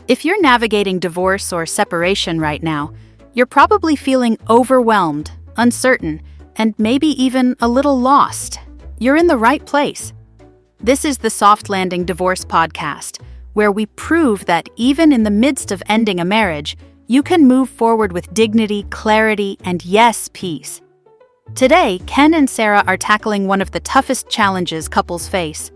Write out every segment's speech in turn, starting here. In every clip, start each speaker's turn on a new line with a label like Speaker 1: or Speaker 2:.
Speaker 1: If you're navigating divorce or separation right now, you're probably feeling overwhelmed, uncertain, and maybe even a little lost. You're in the right place. This is the Soft Landing Divorce Podcast, where we prove that even in the midst of ending a marriage, you can move forward with dignity, clarity, and yes, peace. Today, Ken and Sarah are tackling one of the toughest challenges couples face: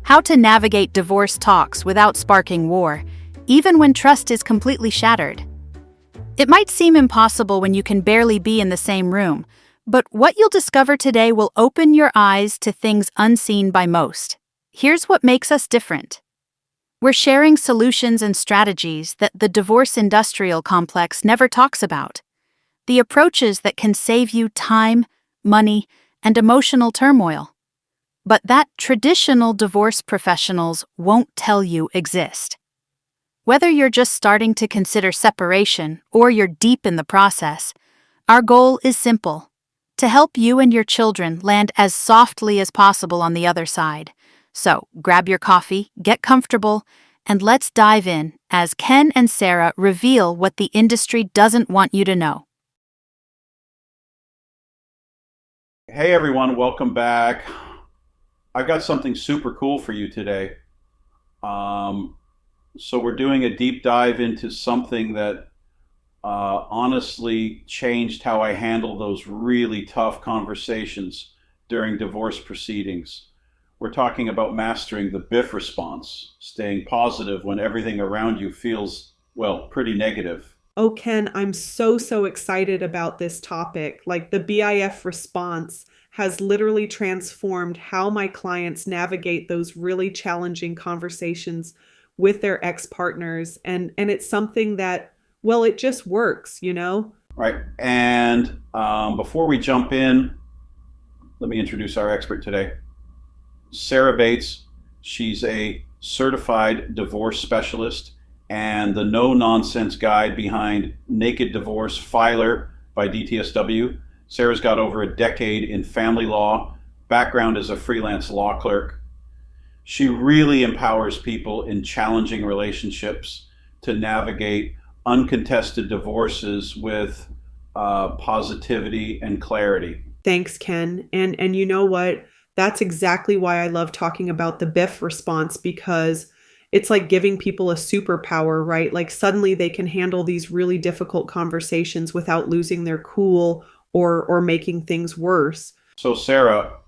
Speaker 1: how to navigate divorce talks without sparking war, even when trust is completely shattered. It might seem impossible when you can barely be in the same room, but what you'll discover today will open your eyes to things unseen by most. Here's what makes us different. We're sharing solutions and strategies that the divorce industrial complex never talks about. The approaches that can save you time, money, and emotional turmoil, but that traditional divorce professionals won't tell you exist. Whether you're just starting to consider separation or you're deep in the process, our goal is simple: to help you and your children land as softly as possible on the other side. So grab your coffee, get comfortable, and let's dive in as Ken and Sarah reveal what the industry doesn't want you to know.
Speaker 2: Hey everyone, welcome back. I've got something super cool for you today. So we're doing a deep dive into something that honestly changed how I handle those really tough conversations during divorce proceedings. We're talking about mastering the BIFF response, staying positive when everything around you feels, well, pretty negative.
Speaker 3: Oh, Ken, I'm so excited about this topic. Like, the BIF response has literally transformed how my clients navigate those really challenging conversations with their ex-partners. And it's something that, well, it just works, you know?
Speaker 2: Right. And before we jump in, let me introduce our expert today. Sarah Bates. She's a certified divorce specialist and the no-nonsense guide behind Naked Divorce Filer by DTSW. Sarah's got over a decade in family law, background as a freelance law clerk. She really empowers people in challenging relationships to navigate uncontested divorces with positivity and clarity.
Speaker 3: Thanks, Ken. And you know what? That's exactly why I love talking about the BIFF response, because it's like giving people a superpower, right? Like, suddenly they can handle these really difficult conversations without losing their cool or making things worse.
Speaker 2: So Sarah,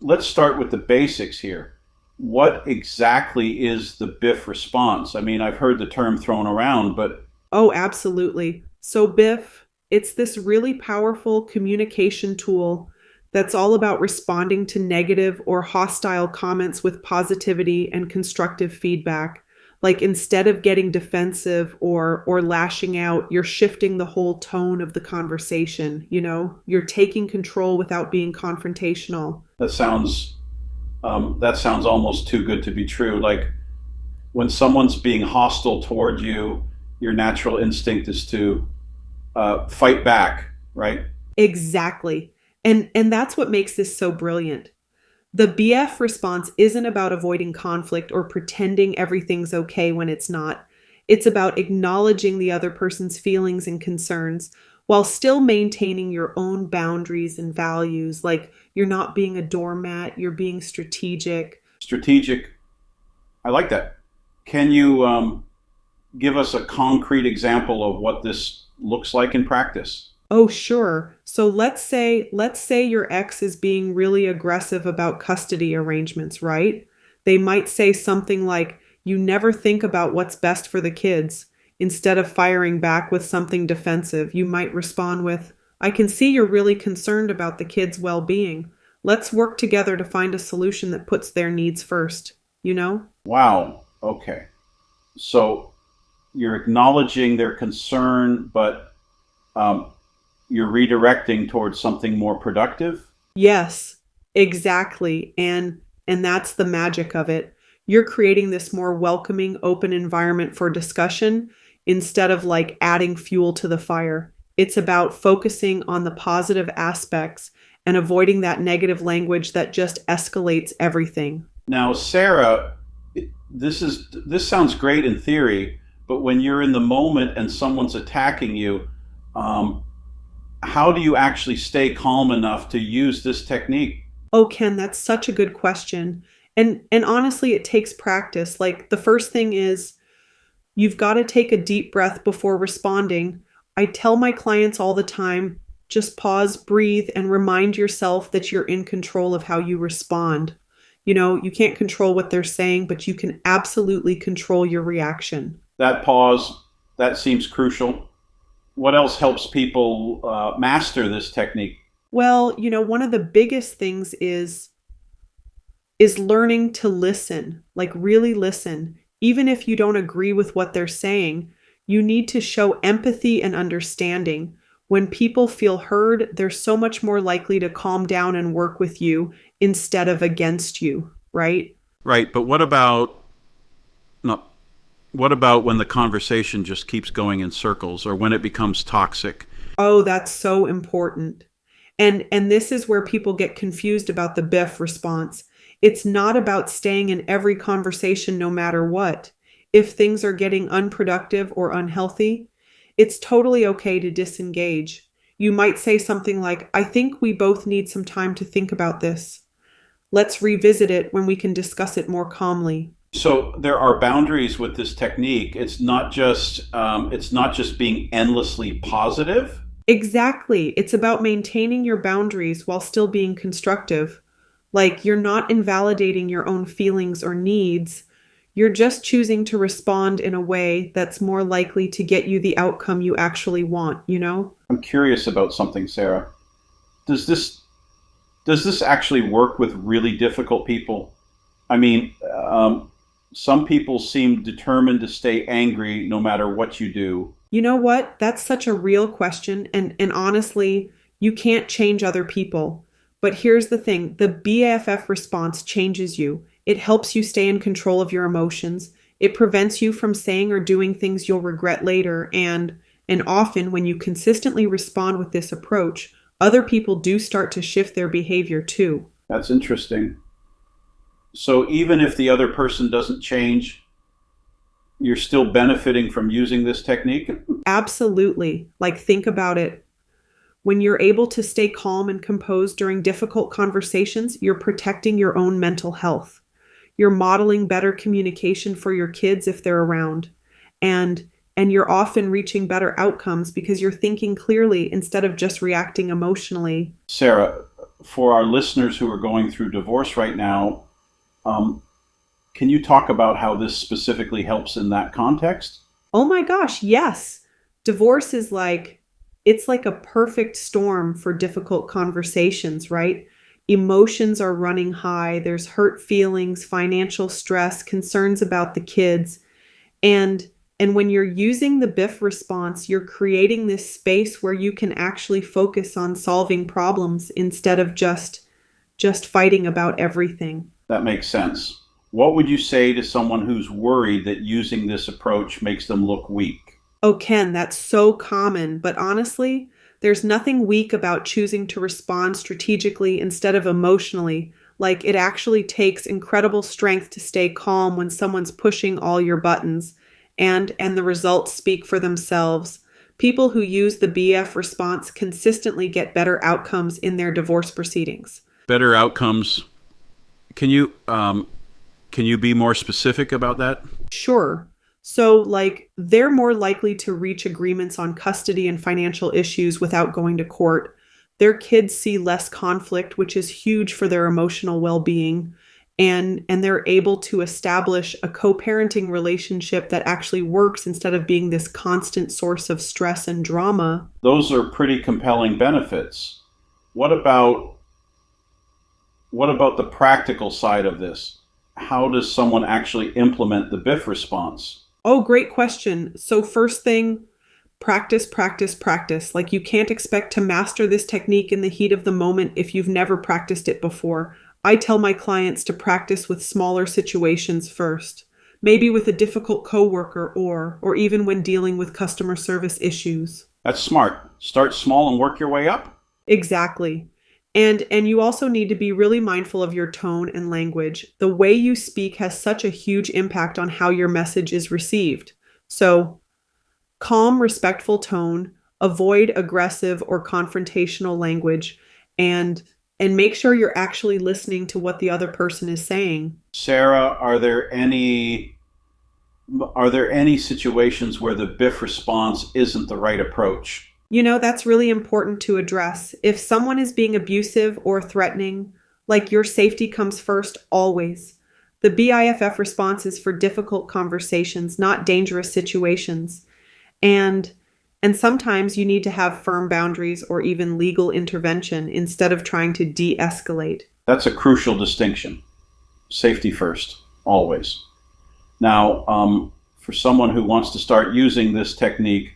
Speaker 2: let's start with the basics here. What exactly is the BIFF response? I mean, I've heard the term thrown around, but...
Speaker 3: Oh, absolutely. So BIFF, it's this really powerful communication tool that's all about responding to negative or hostile comments with positivity and constructive feedback. Like, instead of getting defensive or lashing out, you're shifting the whole tone of the conversation, you know? You're taking control without being confrontational.
Speaker 2: That sounds almost too good to be true. Like, when someone's being hostile toward you, your natural instinct is to fight back, right?
Speaker 3: Exactly. And that's what makes this so brilliant. The BF response isn't about avoiding conflict or pretending everything's okay when it's not. It's about acknowledging the other person's feelings and concerns while still maintaining your own boundaries and values. Like, you're not being a doormat, you're being strategic.
Speaker 2: Strategic. I like that. Can you give us a concrete example of what this looks like in practice?
Speaker 3: Oh, sure. So let's say your ex is being really aggressive about custody arrangements, right? They might say something like, "You never think about what's best for the kids." Instead of firing back with something defensive, you might respond with, "I can see you're really concerned about the kids' well-being. Let's work together to find a solution that puts their needs first," you know?
Speaker 2: Wow. Okay. So you're acknowledging their concern, but you're redirecting towards something more productive?
Speaker 3: Yes, exactly. And that's the magic of it. You're creating this more welcoming, open environment for discussion instead of like adding fuel to the fire. It's about focusing on the positive aspects and avoiding that negative language that just escalates everything.
Speaker 2: Now, Sarah, this sounds great in theory, but when you're in the moment and someone's attacking you, how do you actually stay calm enough to use this technique?
Speaker 3: Oh, Ken, that's such a good question. And honestly, it takes practice. Like the first thing is you've got to take a deep breath before responding. I tell my clients all the time, just pause, breathe, and remind yourself that you're in control of how you respond. You know, you can't control what they're saying, but you can absolutely control your reaction.
Speaker 2: That pause, that seems crucial. What else helps people master this technique?
Speaker 3: Well, you know, one of the biggest things is learning to listen, like really listen. Even if you don't agree with what they're saying, you need to show empathy and understanding. When people feel heard, they're so much more likely to calm down and work with you instead of against you, right?
Speaker 2: Right, but what about when the conversation just keeps going in circles or when it becomes toxic?
Speaker 3: Oh, that's so important. And this is where people get confused about the BIFF response. It's not about staying in every conversation no matter what. If things are getting unproductive or unhealthy, it's totally okay to disengage. You might say something like, I think we both need some time to think about this. Let's revisit it when we can discuss it more calmly.
Speaker 2: So there are boundaries with this technique. It's not just being endlessly positive.
Speaker 3: Exactly. It's about maintaining your boundaries while still being constructive. Like you're not invalidating your own feelings or needs. You're just choosing to respond in a way that's more likely to get you the outcome you actually want, you know?
Speaker 2: I'm curious about something, Sarah. Does this actually work with really difficult people? I mean, some people seem determined to stay angry no matter what you do.
Speaker 3: You know what? That's such a real question. And honestly, you can't change other people. But here's the thing, the BIFF response changes you. It helps you stay in control of your emotions. It prevents you from saying or doing things you'll regret later. And often when you consistently respond with this approach, other people do start to shift their behavior too.
Speaker 2: That's interesting. So even if the other person doesn't change, you're still benefiting from using this technique?
Speaker 3: Absolutely. Like think about it. When you're able to stay calm and composed during difficult conversations, you're protecting your own mental health. You're modeling better communication for your kids if they're around. And you're often reaching better outcomes because you're thinking clearly instead of just reacting emotionally.
Speaker 2: Sarah, for our listeners who are going through divorce right now, can you talk about how this specifically helps in that context?
Speaker 3: Oh my gosh, yes. Divorce is it's like a perfect storm for difficult conversations, right? Emotions are running high. There's hurt feelings, financial stress, concerns about the kids. And when you're using the BIFF response, you're creating this space where you can actually focus on solving problems instead of just fighting about everything.
Speaker 2: That makes sense. What would you say to someone who's worried that using this approach makes them look weak?
Speaker 3: Oh, Ken, that's so common. But honestly, there's nothing weak about choosing to respond strategically instead of emotionally. Like it actually takes incredible strength to stay calm when someone's pushing all your buttons. And the results speak for themselves. People who use the BF response consistently get better outcomes in their divorce proceedings.
Speaker 2: Better outcomes. Can you be more specific about that?
Speaker 3: Sure. So, they're more likely to reach agreements on custody and financial issues without going to court. Their kids see less conflict, which is huge for their emotional well-being. And they're able to establish a co-parenting relationship that actually works instead of being this constant source of stress and drama.
Speaker 2: Those are pretty compelling benefits. What about the practical side of this? How does someone actually implement the BIFF response?
Speaker 3: Oh, great question. So first thing, practice, practice, practice. Like you can't expect to master this technique in the heat of the moment if you've never practiced it before. I tell my clients to practice with smaller situations first, maybe with a difficult coworker or even when dealing with customer service issues.
Speaker 2: That's smart. Start small and work your way up.
Speaker 3: Exactly. And you also need to be really mindful of your tone and language. The way you speak has such a huge impact on how your message is received. So, calm, respectful tone, avoid aggressive or confrontational language, and make sure you're actually listening to what the other person is saying.
Speaker 2: Sarah, are there any situations where the BIFF response isn't the right approach?
Speaker 3: That's really important to address. If someone is being abusive or threatening, like your safety comes first always. The BIFF response is for difficult conversations, not dangerous situations. And sometimes you need to have firm boundaries or even legal intervention instead of trying to de-escalate.
Speaker 2: That's a crucial distinction. Safety first, always. Now, for someone who wants to start using this technique,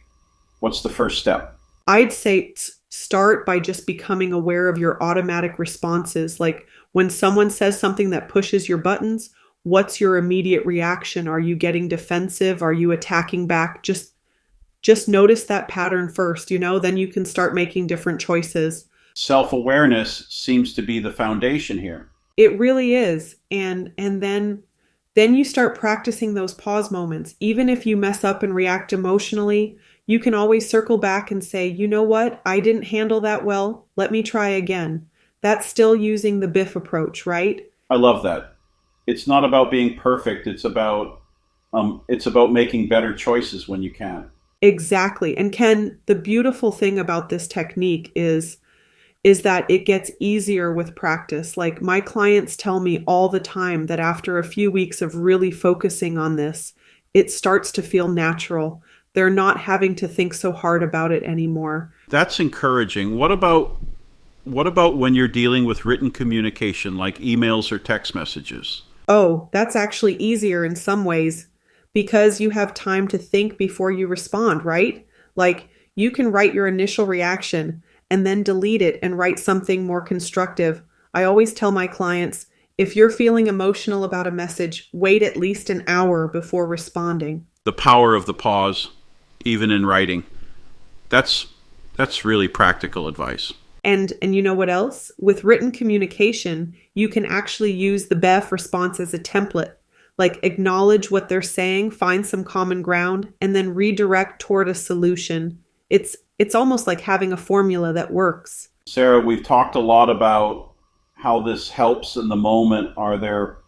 Speaker 2: what's the first step?
Speaker 3: I'd say start by just becoming aware of your automatic responses. Like when someone says something that pushes your buttons, what's your immediate reaction? Are you getting defensive? Are you attacking back? Just notice that pattern first, then you can start making different choices.
Speaker 2: Self-awareness seems to be the foundation here.
Speaker 3: It really is. And then you start practicing those pause moments. Even if you mess up and react emotionally, you can always circle back and say, you know what? I didn't handle that well. Let me try again. That's still using the BIFF approach, right?
Speaker 2: I love that. It's not about being perfect. It's about making better choices when you can.
Speaker 3: Exactly. And Ken, the beautiful thing about this technique is that it gets easier with practice. Like my clients tell me all the time that after a few weeks of really focusing on this, it starts to feel natural. They're not having to think so hard about it anymore.
Speaker 2: That's encouraging. What about when you're dealing with written communication like emails or text messages?
Speaker 3: Oh, that's actually easier in some ways because you have time to think before you respond, right? Like you can write your initial reaction and then delete it and write something more constructive. I always tell my clients, if you're feeling emotional about a message, wait at least an hour before responding.
Speaker 2: The power of the pause, even in writing. That's really practical advice.
Speaker 3: And you know what else? With written communication, you can actually use the BIFF response as a template. Like acknowledge what they're saying, find some common ground, and then redirect toward a solution. It's almost like having a formula that works.
Speaker 2: Sarah, we've talked a lot about how this helps in the moment. Are there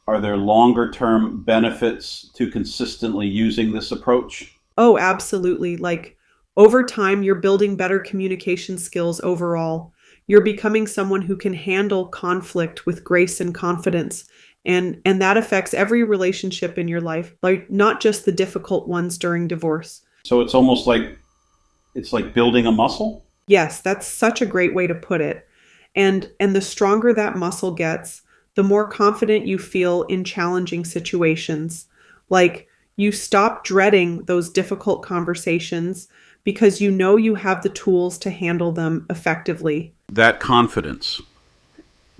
Speaker 2: longer term benefits to consistently using this approach?
Speaker 3: Oh, absolutely. Like over time, you're building better communication skills overall. You're becoming someone who can handle conflict with grace and confidence. And that affects every relationship in your life, like not just the difficult ones during divorce.
Speaker 2: So it's almost like building a muscle?
Speaker 3: Yes, that's such a great way to put it. And the stronger that muscle gets, the more confident you feel in challenging situations. Like you stop dreading those difficult conversations because you know you have the tools to handle them effectively.
Speaker 2: That confidence,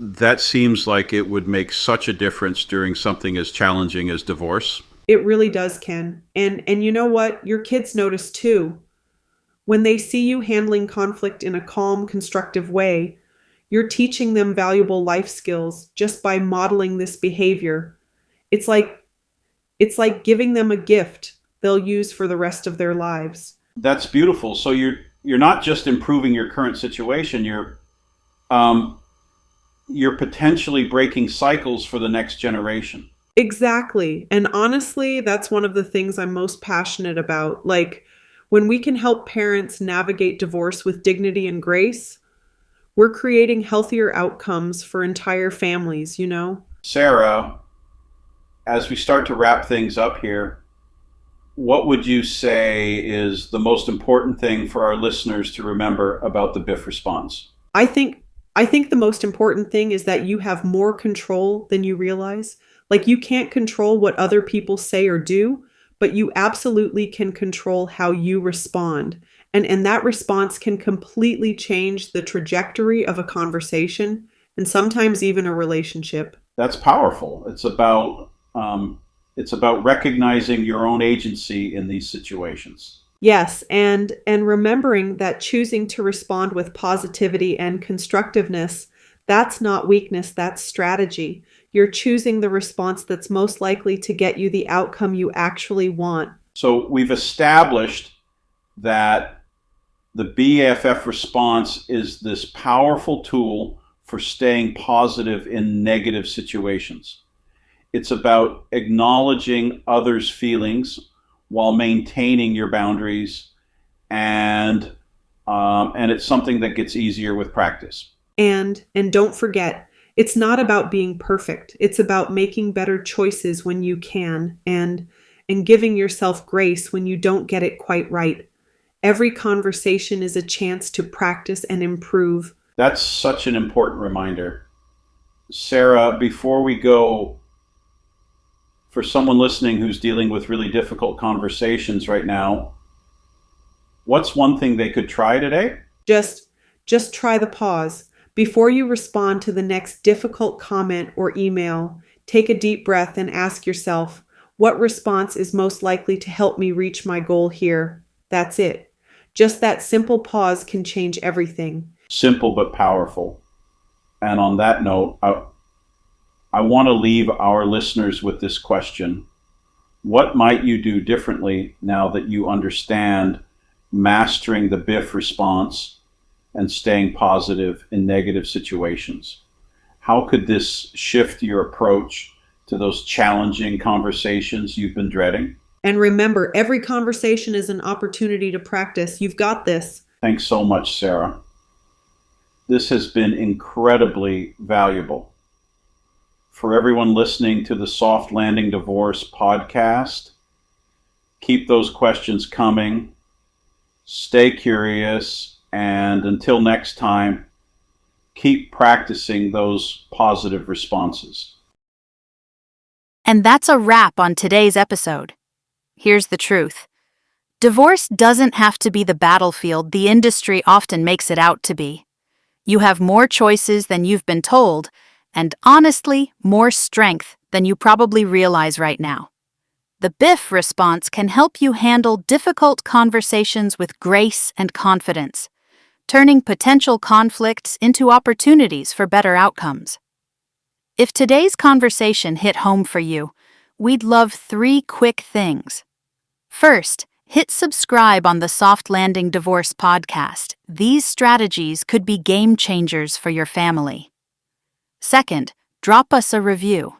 Speaker 2: that seems like it would make such a difference during something as challenging as divorce.
Speaker 3: It really does, Ken. And you know what? Your kids notice too. When they see you handling conflict in a calm, constructive way, you're teaching them valuable life skills just by modeling this behavior. It's like giving them a gift they'll use for the rest of their lives.
Speaker 2: That's beautiful. So you're not just improving your current situation, you're potentially breaking cycles for the next generation.
Speaker 3: Exactly. And honestly, that's one of the things I'm most passionate about. Like when we can help parents navigate divorce with dignity and grace, we're creating healthier outcomes for entire families,
Speaker 2: Sarah, as we start to wrap things up here, what would you say is the most important thing for our listeners to remember about the BIFF response?
Speaker 3: I think the most important thing is that you have more control than you realize. Like you can't control what other people say or do, but you absolutely can control how you respond. And that response can completely change the trajectory of a conversation and sometimes even a relationship.
Speaker 2: That's powerful. It's about recognizing your own agency in these situations.
Speaker 3: Yes, and remembering that choosing to respond with positivity and constructiveness, that's not weakness, that's strategy. You're choosing the response that's most likely to get you the outcome you actually want.
Speaker 2: So we've established that the BIFF response is this powerful tool for staying positive in negative situations. It's about acknowledging others' feelings while maintaining your boundaries, and it's something that gets easier with practice.
Speaker 3: And don't forget, it's not about being perfect. It's about making better choices when you can and giving yourself grace when you don't get it quite right. Every conversation is a chance to practice and improve.
Speaker 2: That's such an important reminder. Sarah, before we go, for someone listening who's dealing with really difficult conversations right now, what's one thing they could try today?
Speaker 3: Just try the pause. Before you respond to the next difficult comment or email, take a deep breath and ask yourself, what response is most likely to help me reach my goal here? That's it. Just that simple pause can change everything.
Speaker 2: Simple but powerful. And on that note, I want to leave our listeners with this question. What might you do differently now that you understand mastering the BIFF response and staying positive in negative situations? How could this shift your approach to those challenging conversations you've been dreading?
Speaker 3: And remember, every conversation is an opportunity to practice. You've got this.
Speaker 2: Thanks so much, Sarah. This has been incredibly valuable. For everyone listening to the Soft Landing Divorce podcast, keep those questions coming. Stay curious, and until next time, keep practicing those positive responses.
Speaker 1: And that's a wrap on today's episode. Here's the truth. Divorce doesn't have to be the battlefield the industry often makes it out to be. You have more choices than you've been told, and honestly, more strength than you probably realize right now. The BIFF response can help you handle difficult conversations with grace and confidence, turning potential conflicts into opportunities for better outcomes. If today's conversation hit home for you, we'd love 3 quick things. First, hit subscribe on the Soft Landing Divorce podcast. These strategies could be game changers for your family. Second, drop us a review.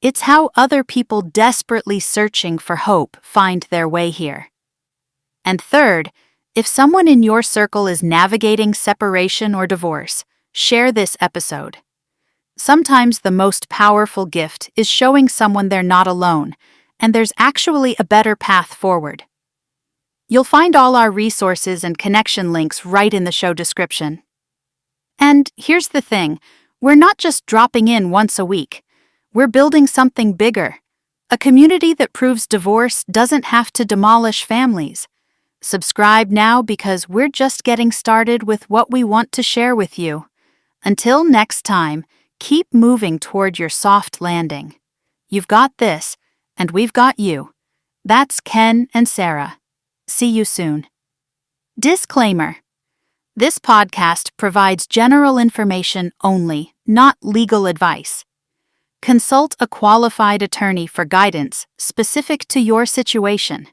Speaker 1: It's how other people desperately searching for hope find their way here. And third, if someone in your circle is navigating separation or divorce, share this episode. Sometimes the most powerful gift is showing someone they're not alone, and there's actually a better path forward. You'll find all our resources and connection links right in the show description. And here's the thing, we're not just dropping in once a week. We're building something bigger, a community that proves divorce doesn't have to demolish families. Subscribe now because we're just getting started with what we want to share with you. Until next time, keep moving toward your soft landing. You've got this, and we've got you. That's Ken and Sarah. See you soon. Disclaimer. This podcast provides general information only, not legal advice. Consult a qualified attorney for guidance specific to your situation.